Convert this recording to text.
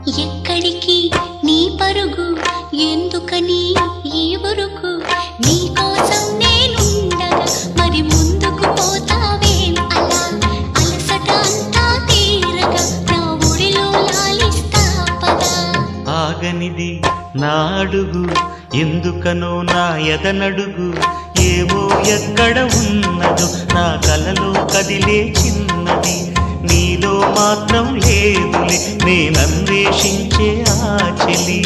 ఎక్కడికి నీ పరుగు, ఎందుకని ఈ ఉరుకు? నీ కోసం నేనుండగా మరి ముందుకు పోతావేం అలా? అలసట అంతా తీరగా నా ఒడిలో లాలిస్తా పదా. ఆగనిది నా అడుగు, ఎందుకనో నా ఎదనడుగు. ఏవో ఎక్కడ ఉన్నదో నా కలలో కదిలే చిన్నది. నీలో మాత్రం లేదులే నేనన్వేషించే ఆ చెలి.